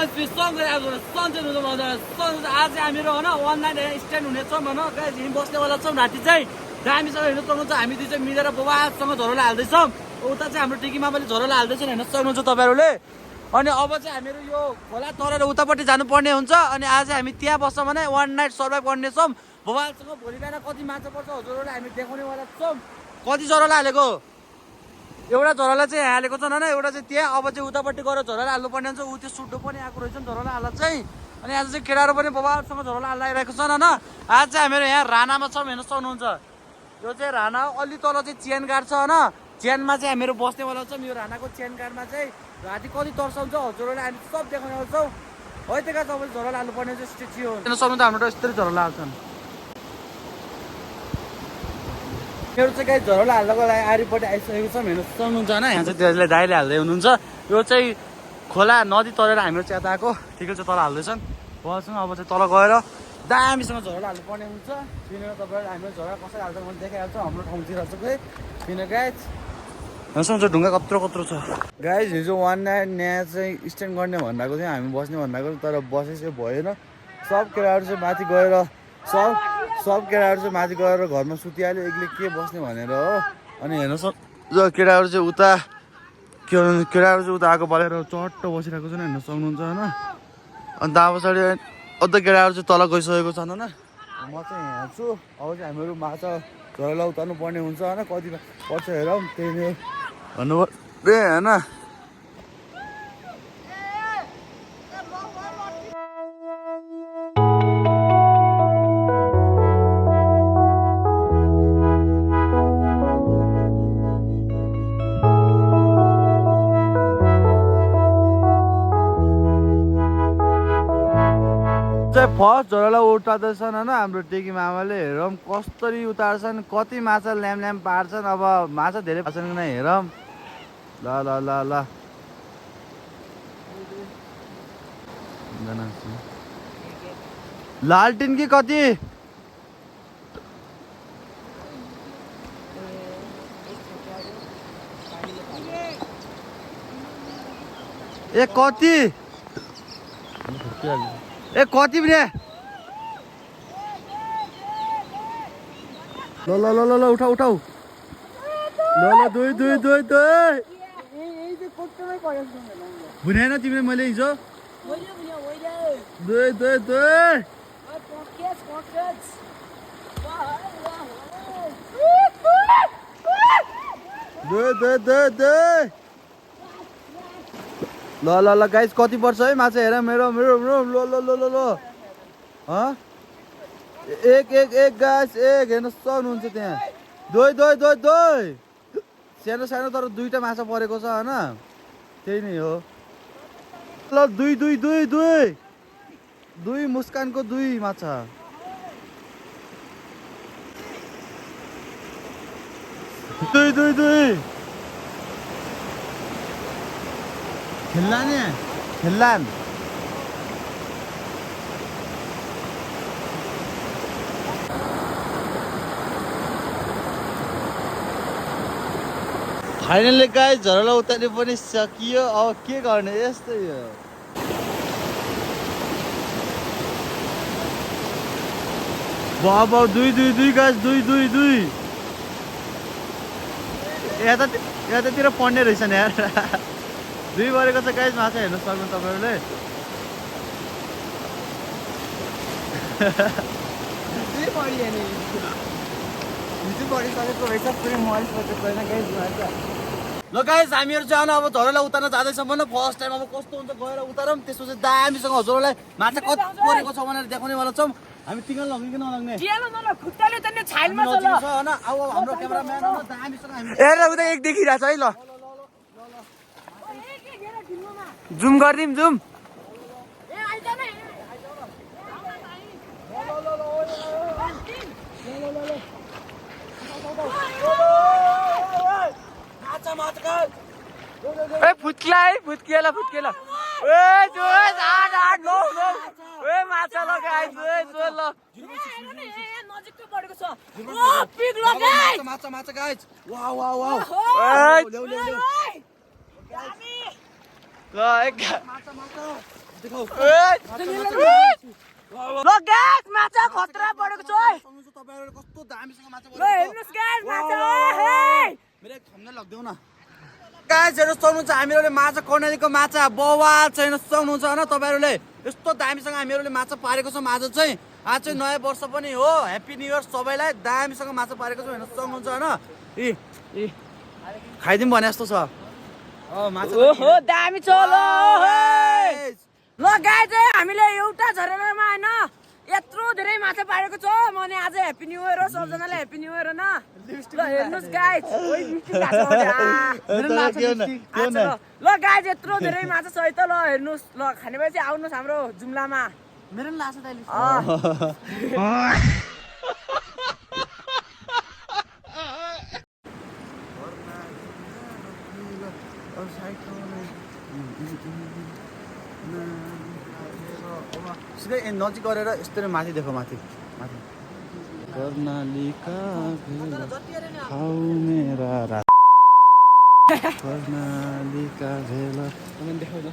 guys सँगै आज सन्चै हुनु मजा आज हामीहरू होइन वान नाइट स्ट्यान्ड हुनेछौँ होइन गाइस हिँड बस्नेवाला छौँ राति चाहिँ दामीसँग हिँड्नु सक्नुहुन्छ हामी दुई चाहिँ मिलेर बबासँग झोरोला हाल्दैछौँ उता चाहिँ हाम्रो टिकी मामाले झोरोला हाल्दैछन् हेर्न सक्नुहुन्छ तपाईँहरूले अनि अब चाहिँ हामीहरू यो खोला तरेर उतापट्टि जानुपर्ने हुन्छ अनि आज हामी त्यहाँ बस्छौँ भने वान नाइट सर्भाइभ गर्नेछौँ बबालसँग भोलि बिहान कति माछा पर्छ झोरोला हामी देखाउनेवाला छौँ कति झोरोला हालेको एउटा झोरोला चाहिँ यहाँ हालेको छ न एउटा चाहिँ त्यहाँ अब चाहिँ उतापट्टि गएर झोरोला हाल्नुपर्ने हुन्छ ऊ त्यो सुड्डो पनि आएको रहेछ झोरोला हाल्दा चाहिँ अनि आज चाहिँ केटाहरू पनि बबासँग झोरोला हालिरहेको छ न आज चाहिँ हामीहरू यहाँ रानामा छौँ हेर्न सक्नुहुन्छ यो चाहिँ राना अलि तल चाहिँ चेन गाड छ होइन चेनमा चाहिँ हामीहरू बस्नेवाला छौँ यो रानाको चेन गाडमा चाहिँ राति कति तर्साउँछ झोरोला हामी सब देखाउने छौँ है त्यहाँ तपाईँले झोरोला हाल्नुपर्ने चाहिँ स्टेची हो हेर्न सक्नुहुन्छ हाम्रो यस्तै झोरोला हाल्छन् मेरो चाहिँ गाई झोरोला हाल्नको लागि आरिपट्टि आइसकेको छ हेर्नु सक्नुहुन्छ होइन यहाँ चाहिँ त्यसले दाइले हाल्दै हुनुहुन्छ यो चाहिँ खोला नदी तरेर हाम्रो चाहिँ यता आएको ठिकै चाहिँ तल हाल्दैछन् बसँग अब चाहिँ तल गएर दामीसँग झोरोला हाल्नुपर्ने हुन्छ किनेर तपाईँहरू हामीले झोरोला कसरी हाल्छ मैले देखाइहाल्छु हाम्रो ठाउँतिर चाहिँ किन गाइज हेर्नु ढुङ्गा कत्रो कत्रो छ गाइज हिजो वान नाइट यहाँ चाहिँ स्ट्यान्ड गर्ने भन्दाको थियो हामी बस्ने भन्दाको तर बसे चाहिँ भएन सब केटाहरू चाहिँ माथि गएर सब केटाहरू चाहिँ माथि गएर घरमा सुतिहाल्यो एक्लै के बस्ने भनेर हो अनि हेर्नु सक्छ केटाहरू चाहिँ उता केटाहरू चाहिँ उता आएको बलेर चट्ट बसिरहेको छ हेर्न सक्नुहुन्छ होइन अनि त पछाडि अझ केटाहरू चाहिँ तल गइसकेको छन् होइन म चाहिँ यहाँ छु अब चाहिँ हामीहरू माछा झोरोला उतार्नु पर्ने हुन्छ होइन कति पर्छ हेरौँ त्यही नै भन्नुपर्ने होइन फर्स्ट झोरोला उतार्दैछन् होइन हाम्रो टेकी मामाले हेरौँ कसरी उतार्छन् कति माछा ल्याम ल्याम पार्छन् अब माछा धेरै पार्छन् कि नै हेरौँ ल ल ल ल लालटिन कि कति ए कति ए कति पनि ल ल ल ल उठाऊ उठाऊ ल ल दुई दुई दुई दुई भुनेन तिमीले मैले हिजो दुई दुई दुई दुई दुई दुई दुई ल ल ल गाइस कति पर्छ है माछा हेर मेरो मेरो मेरो ल ल ल ल ल एक एक एक गाइस एक हेर्नु सक्नुहुन्छ त्यहाँ दुई दुई दुई दुई सानो सानो तर दुईटा माछा परेको छ होइन त्यही नै हो ल दुई दुई दुई दुई दुई मुस्कानको दुई माछा दुई दुई दुई खेल्लाने खेल्लान फाइनली गाइस झोरोला उतार्ने पनि सकियो अब के गर्ने यस्तै हो बाबा दुई दुई दुई गाइस दुई दुई दुई यतातिर पढ्ने रहेछ नि यार दुई बरेको छ गाइस माछा हेर्न सक्नु तपाईँहरूले ल गाइस हामीहरू चाहिँ अब झोरोला उतार्न जाँदैछौँ भने फर्स्ट टाइम अब कस्तो हुन्छ गएर उतारौँ त्यसपछि दामीसँग झोरोलाई माछा कति परेको छ भनेर देखाउनेवाला छौँ हामी तिङ्गल लग्ने कि नलग्ने अब हाम्रो क्यामेराम्यान दामीसँग उता एक देखिरहेछ है ल जुम गरिदिउँ जुम ए फुत्किला है फुत्किएला फुत्किएला ए जोस आठ आठ लो लो ए माछा लगाइ जोस जोस ल नजिक परेको छ ओ पिग लगाइ माछा माछा गाइस वाउ वाउ वाउ ए ल्याउ ल्याउ ल्याउ ल एक माछा माछा ल गाइस माछा खतरा परेको छ है तपाईहरुले कस्तो दामीसँग माछा ल हेर्नुस् गाइस माछा मेरो खम्न लग्देऊ न गाइस हेर्नुस् सक्नुहुन्छ हामीहरूले माछा कर्णालीको माछा बवाल छैन सक्नुहुन्छ हैन तपाईहरुले यस्तो दामीसँग हामीहरूले माछा पारेको छौं आज चाहिँ नयाँ वर्ष पनि हो ह्यापी न्यू इयर सबैलाई दामीसँग माछा पारेको छौं हेर्नुस् सक्नुहुन्छ हैन इ खाइदिम भने जस्तो छ माछा ओहो दामी छ ल गाइस हामीले एउटा झरनामा हैन यत्रो धेरै माछा पारेको छ मैले आज ह्यापी न्यू इयर हो सबजनाले ह्यापी न्यू इयर न ल हेर्नुस् गाइस ओइ मिस्टी ल गाइस यत्रो धेरै माछा छ है त ल हेर्नुस् ल खानेपछि आउनुस् हाम्रो जुम्लामा मेरो पनि लाछ दाइले सिधै नजिक गरेर यस्तै माथि देखो माथि माथि कर्णालीका खाऊ मेरा रात कर्णालीका भेला देखाउ न